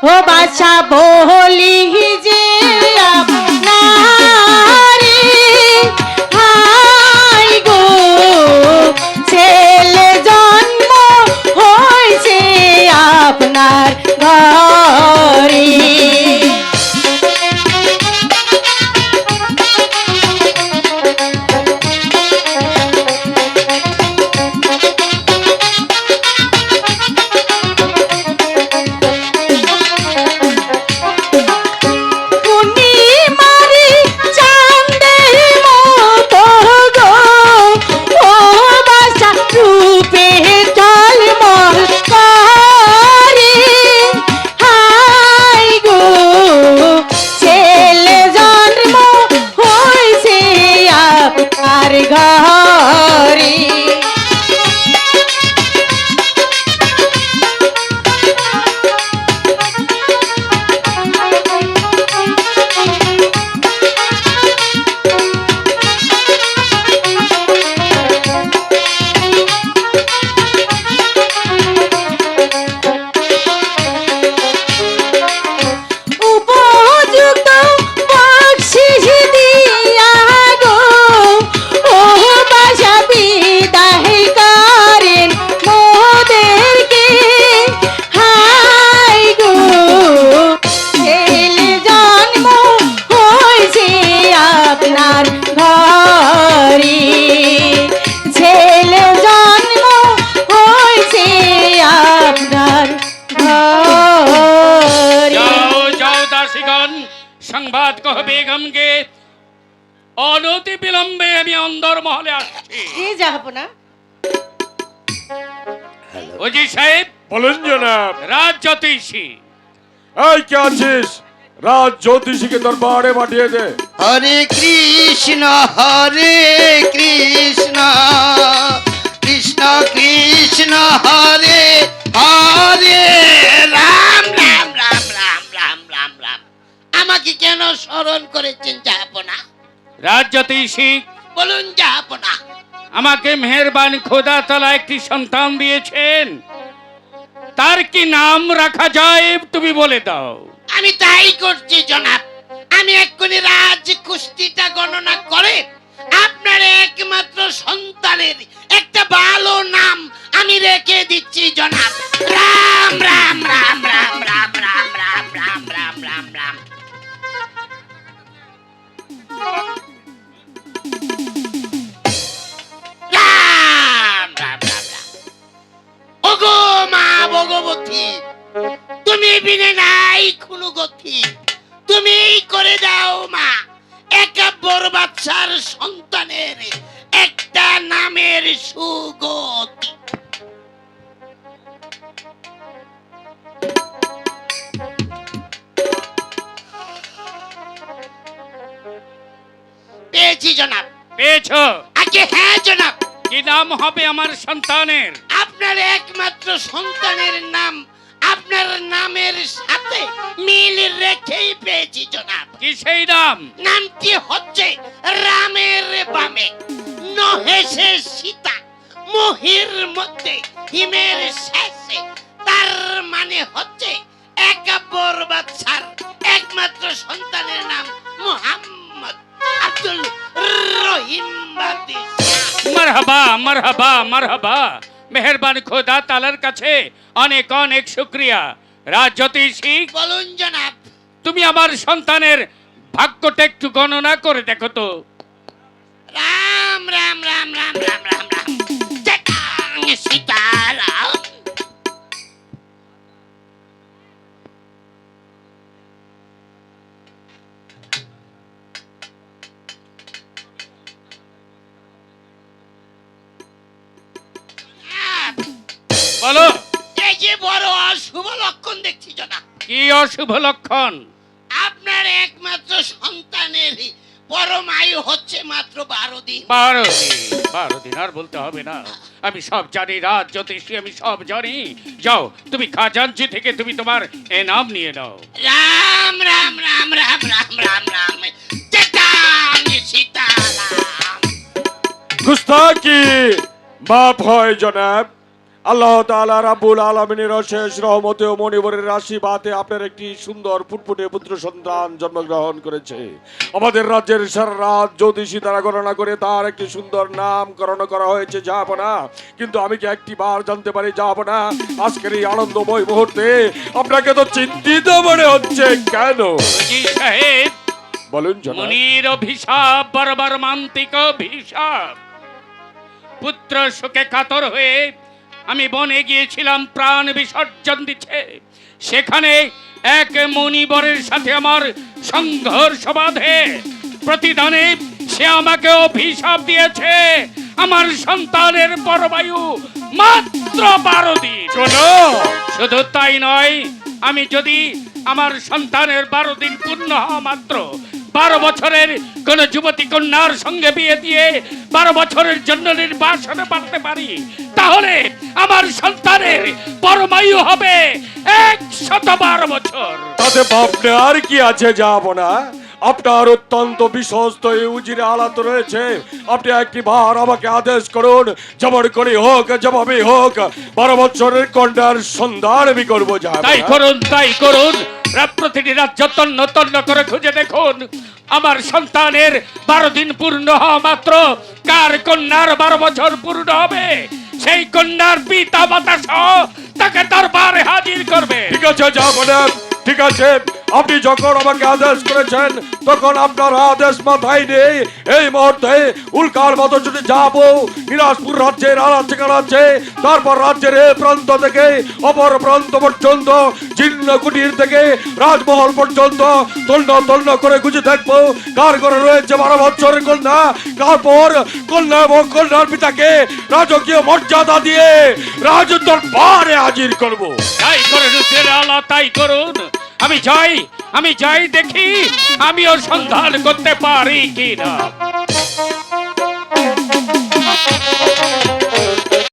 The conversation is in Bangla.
ও বাছা বলি যে আপনারে হাই গো ছেলে জন্ম হয়েছে আপনার ঘরে সংবাদ কহ বেগমকে অনতি বিলম্বে আমি অন্দর মহলে আসছি। জি যাব না। ওজি সাহেব বলুন জনাব। রাজ জ্যোতিষী এই কে আছিস? রাজ জ্যোতিষীকে দরবারে পাঠিয়ে দে। হরে কৃষ্ণ কৃষ্ণ কৃষ্ণ হরে হরে রাম রাম রাম রাম রাম রাম রাম। আমাকে কেন স্মরণ করেছেন জাহাপনা? রাজ জ্যোতিষী বলুন জাহাপনা। আমাকে মেহেরবান খোদা তাআলা একটি সন্তান দিয়েছেন, তার কি নাম রাখা যায় তুমি বলে দাও। আমি তাই করছি জনাব। আমি এক্ষুনি রাজ কুস্তিটা গণনা করে আপনার একমাত্র সন্তানের একটা ভালো নাম আমি রেখে দিচ্ছি জনাব। রাম রাম রাম রাম রাম রাম রাম রাম রাম রাম রাম। রাম রাম রাম রাম। ওগো মা ভগবতী, তুমি বিনে নাই কোনো গতি, তুমি করে দাও মা একাব্বর বাদশার সন্তানের একটা নামের সুগতি। পেয়েছি জনাব। পেয়েছো? আগে হ্যাঁ জনাব। কি নাম হবে আমার সন্তানের? আপনার একমাত্র সন্তানের নাম আপনার নামের সাথে মিল রেখেই পেয়েছি জনাব। কি সেই নাম? নামটি হচ্ছে রামের বামে নহেসে সীতা, মহির মধ্যে হিমের শেষে। তার মানে হচ্ছে একাব্বর বাদশার একমাত্র সন্তানের নাম মুহাম্মদ আব্দুল রহিম বাদশা। মারহাবা মারহাবা মারহাবা। মেহেরবান খোদা তাআলার কাছে অনেক অনেক শুকরিয়া। রাজ জ্যোতিষী বলুন জনাব। তুমি আমার সন্তানের ভাগ্যটা একটু গণনা করে দেখো তো। রাম রাম রাম রাম রাম রাম রাম। জটাং সীতারাম। বলো। এই যে বড় অশুভ লক্ষণ দেখছি জনাব। কি অশুভ লক্ষণ? আপনার একমাত্র সন্তানের পরম আয়ু হচ্ছে মাত্র 12 দিন। 12 দিন? 12 দিন আর বলতে হবে না, আমি সব জানি রাজ জ্যোতিষী, আমি সব জানি। যাও তুমি খাজানজি থেকে তুমি তোমার এনাম নিয়ে নাও। রাম রাম রাম রাম রাম রাম রাম। জটাং সীতারাম। গুস্তাকি মাফ হয় জনাব। আল্লাহ তাআলা রাব্বুল আলামিনের অশেষ রহমতে ও মনিবরের আশীর্বাদে আপনার একটি সুন্দর ফুটফুটে পুত্র সন্তান জন্মগ্রহণ করেছে। আমাদের রাজ্যের সারা রাত জ্যোতিষী দ্বারা গণনা করে তার একটি সুন্দর নামকরণ করা হয়েছে জাহাপনা। কিন্তু আমি কি একটি বার জানতে পারি জাহাপনা, আজকের এই আনন্দময় মুহূর্তে আপনাকে তো চিন্তিত মনে হচ্ছে কেন? জি সাহেব, বলুন জনাব। মুনির অভিশাপ বারবার মান্তিক অভিশাপ। পুত্র শোকে কাতর হয়ে আমি বনে গিয়েছিলাম প্রাণ বিসর্জন দিচ্ছে। সেখানে এক মনিবরের সাথে আমার সংঘর্ষ বাধে। প্রতিদানে সে আমাকে অভিশাপ দিয়েছে আমার সন্তানের পরবায়ু মাত্র 12 দিন। শুধু তাই নয়, আমি যদি আমার সন্তানের 12 দিন পূর্ণ হওয়া মাত্র 12 বছরের কোন যুবতী কন্যার সঙ্গে বিয়ে দিয়ে 12 বছরের জন্য নির্বাসনে পাঠাতে পারি, তাহলে আমার সন্তানের পরমায়ু হবে 112 বছর। তাতে ভাবনার কি আছে জাহাপনা? আপনার অত্যন্ত বিশ্বস্ত এই উজিরে আলাত রয়েছে। আপনি একটি বার আমাকে আদেশ করুন, যেমন করে হোক যেভাবে হোক 12 বছরের কন্যার সন্ধান আমি করবো। তাই করুন, তাই করুন। প্রতিটি রাজ্য তন্ন তন্ন করে খুঁজে দেখুন আমার সন্তানের 12 দিন পূর্ণ হওয়া মাত্র কার কন্যার 12 বছর পূর্ণ হবে, সেই কন্যার পিতা মাতা সহ তাকে দরবারে হাজির করবে। ঠিক আছে জাহাপনা, ঠিক আছে। আপনি যখন আমাকে আদেশ করেছেন তখন আপনার আদেশ মাথায় নেই। এই মুহূর্তে উল্কার মতো যদি যাবো বিলাসপুর রাজ্যের আনাচে কানাচে, তারপর রাজ্যের এ প্রান্ত থেকে অপর প্রান্ত পর্যন্ত, জীর্ণ কুটির থেকে রাজমহল পর্যন্ত তন্ন তন্ন করে খুঁজে দেখবো কার ঘরে রয়েছে 12 বছরের কন্যা। তারপর কন্যা এবং কন্যার পিতাকে রাজকীয় মর্যাদা দিয়ে রাজ দরবারে হাজির করবো। তাই করুন আল্লাহ, তাই করুন। আমি যাই দেখি আমিও সন্ধান করতে পারি কিনা।